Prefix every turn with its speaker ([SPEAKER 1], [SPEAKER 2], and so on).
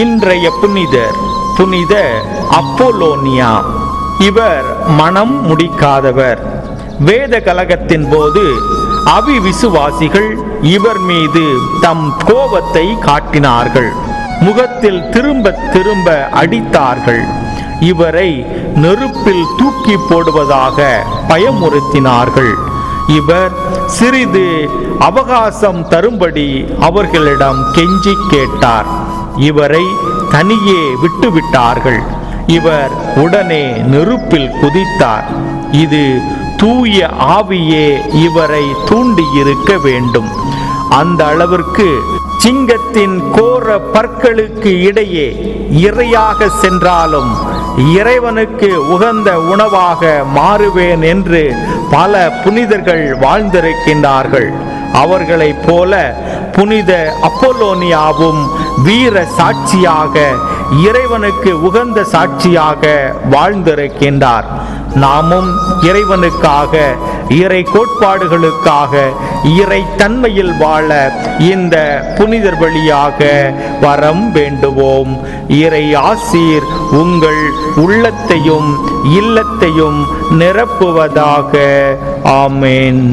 [SPEAKER 1] இன்றைய புனிதர் புனித அப்போலோனியா. இவர் மனம் முடிக்காதவர். வேத கலகத்தின் போது அவிவிசுவாசிகள் இவர் மீது தம் கோபத்தை காட்டினார்கள். முகத்தில் திரும்ப திரும்ப அடித்தார்கள். இவரை நெருப்பில் தூக்கி போடுவதாக பயமுறுத்தினார்கள். இவர் சிறிது அவகாசம் தரும்படி அவர்களிடம் கெஞ்சி கேட்டார். இவரை தனியே விட்டுவிட்டார்கள். இவர் உடனே நெருப்பில் குதித்தார். இது தூய ஆவியே இவரை தூண்டியிருக்க வேண்டும். அந்த அளவிற்கு சிங்கத்தின் கோர பற்களுக்கு இடையே இரையாக சென்றாலும் இறைவனுக்கு உகந்த உணவாக மாறுவேன் என்று பல புனிதர்கள் வாழ்ந்திருக்கின்றார்கள். அவர்களைப் போல புனித அப்போலோனியாவும் வீர சாட்சியாக, இறைவனுக்கு உகந்த சாட்சியாக வாழ்ந்திருக்கின்றார். நாமும் இறைவனுக்காக, இறை கோட்பாடுகளுக்காக, இறை தன்மையில் வாழ இந்த புனிதர் வழியாக வரம் வேண்டுவோம். இறை ஆசீர் உங்கள் உள்ளத்தையும் இல்லத்தையும் நிரப்புவதாக. ஆமென்.